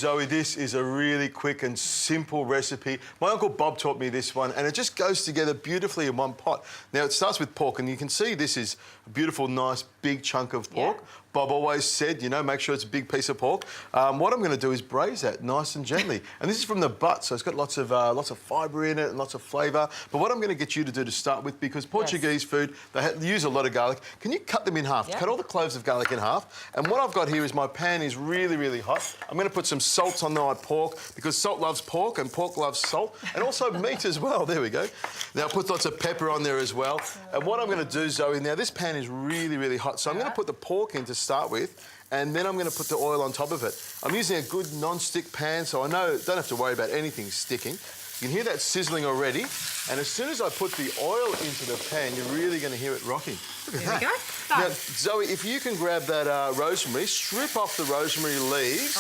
Zoe, this is a really quick and simple recipe. My Uncle Bob taught me this one, and it just goes together beautifully in one pot. Now, it starts with pork, and you can see this is a beautiful, nice, big chunk of pork. Yeah. Bob always said, you know, make sure it's a big piece of pork. What I'm going to do is braise that nice and gently. And this is from the butt, so it's got lots of fibre in it and lots of flavour. But what I'm going to get you to do to start with, because Portuguese food, they use a lot of garlic. Can you cut them in half? Yep. Cut all the cloves of garlic in half. And what I've got here is my pan is really, really hot. I'm going to put some salt on my pork, because salt loves pork and pork loves salt. And also meat as well. There we go. Now, put lots of pepper on there as well. And what I'm going to do, Zoe, now this pan is really, really hot. So I'm going to put the pork in to start with, and then I'm going to put the oil on top of it. I'm using a good non-stick pan, so I don't have to worry about anything sticking. You can hear that sizzling already, and as soon as I put the oil into the pan, you're really going to hear it rocking. Look at that. There we go. Now, Zoe, if you can grab that rosemary, strip off the rosemary leaves,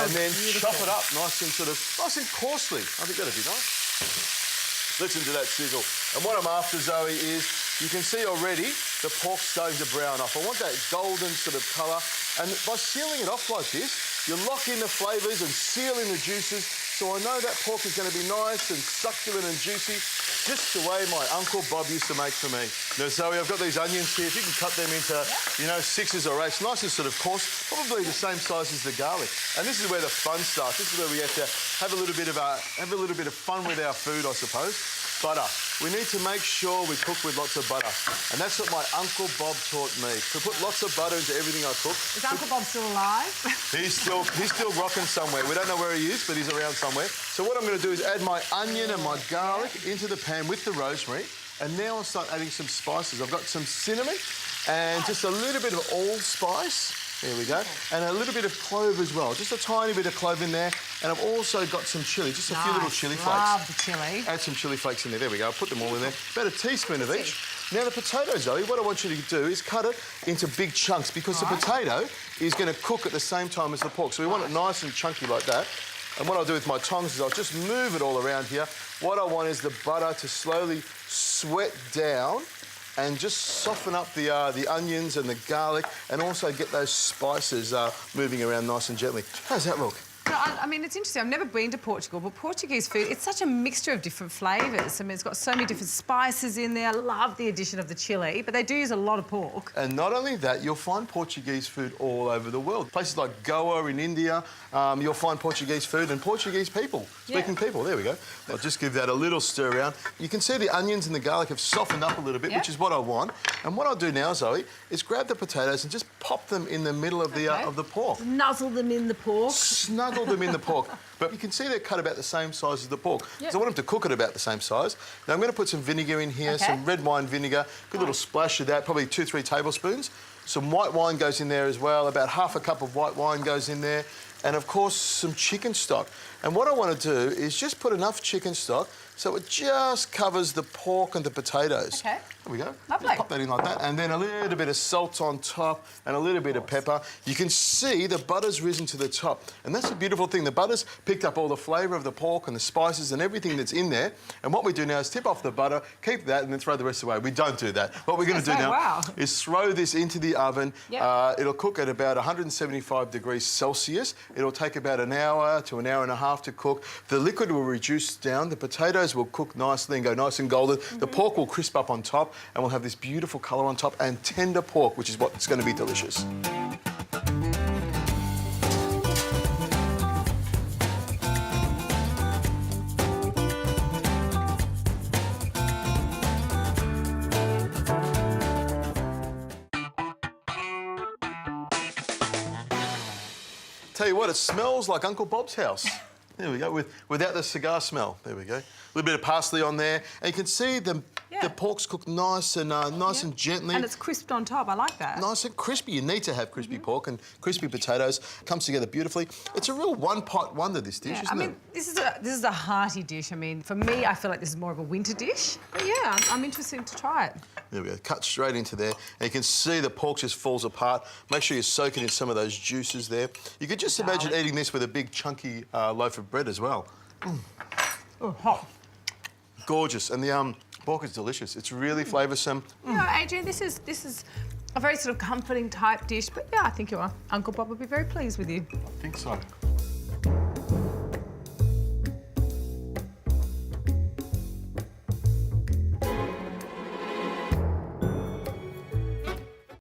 and then chop it up nice and coarsely. I think that'd be nice. Listen to that sizzle. And what I'm after, Zoe, is you can see already the pork's starting to brown off. I want that golden sort of colour. And by sealing it off like this, you lock in the flavours and seal in the juices. So I know that pork is going to be nice and succulent and juicy, just the way my Uncle Bob used to make for me. Now, Zoe, I've got these onions here. If you can cut them into, you know, 6s or 8s, nice and sort of coarse, probably the same size as the garlic. And this is where the fun starts. This is where we have to have a little bit of fun with our food, I suppose. Butter. We need to make sure we cook with lots of butter. And that's what my Uncle Bob taught me, to put lots of butter into everything I cook. Is Uncle Bob still alive? He's still rocking somewhere. We don't know where he is, but he's around somewhere. So what I'm going to do is add my onion and my garlic into the pan with the rosemary. And now I'll start adding some spices. I've got some cinnamon and just a little bit of allspice. There we go. And a little bit of clove as well. Just a tiny bit of clove in there. And I've also got some chilli, just a few little chilli flakes. Love the chilli. Add some chilli flakes in there. There we go. I'll put them all in there. About a teaspoon of each. Now, the potato, Zoe, what I want you to do is cut it into big chunks, because the potato is going to cook at the same time as the pork. So we want it nice and chunky like that. And what I'll do with my tongs is I'll just move it all around here. What I want is the butter to slowly sweat down and just soften up the onions and the garlic, and also get those spices moving around nice and gently. How's that look? No, I mean, it's interesting. I've never been to Portugal, but Portuguese food, it's such a mixture of different flavours. I mean, it's got so many different spices in there. I love the addition of the chilli, but they do use a lot of pork. And not only that, you'll find Portuguese food all over the world. Places like Goa in India, you'll find Portuguese food and Portuguese people, speaking people. There we go. I'll just give that a little stir around. You can see the onions and the garlic have softened up a little bit, which is what I want. And what I'll do now, Zoe, is grab the potatoes and just pop them in the middle of the pork. Nuzzle them in the pork. Snuggle them in the pork. But you can see they're cut about the same size as the pork. So I want them to cook at about the same size. Now I'm going to put some vinegar in here, some red wine vinegar, good little splash of that, probably 2-3 tablespoons. Some white wine goes in there as well, about half a cup of white wine goes in there. And of course, some chicken stock. And what I want to do is just put enough chicken stock so it just covers the pork and the potatoes. Okay. There we go. Lovely. Just pop that in like that. And then a little bit of salt on top and a little bit of pepper. You can see the butter's risen to the top. And that's the beautiful thing. The butter's picked up all the flavour of the pork and the spices and everything that's in there. And what we do now is tip off the butter, keep that, and then throw the rest away. We don't do that. What we're going to do now is throw this into the oven. It'll cook at about 175 degrees Celsius. It'll take about an hour to an hour and a half to cook. The liquid will reduce down. The potatoes will cook nicely and go nice and golden. The pork will crisp up on top, and we'll have this beautiful colour on top and tender pork, which is what's going to be delicious. Tell you what, it smells like Uncle Bob's house. There we go, without the cigar smell. There we go. A little bit of parsley on there. And you can see the pork's cooked nice and and gently. And it's crisped on top. I like that. Nice and crispy. You need to have crispy pork and crispy potatoes. Comes together beautifully. It's a real one-pot wonder, this dish, isn't it? This is a hearty dish. I mean, for me, I feel like this is more of a winter dish. But yeah, I'm interested to try it. There we go. Cut straight into there. And you can see the pork just falls apart. Make sure you're soaking in some of those juices there. You could just imagine eating this with a big, chunky loaf of bread as well. Oh, hot. Gorgeous. And the pork is delicious. It's really flavoursome. You know, Adrian, this is a very sort of comforting type dish, but yeah, I think your Uncle Bob would be very pleased with you. I think so.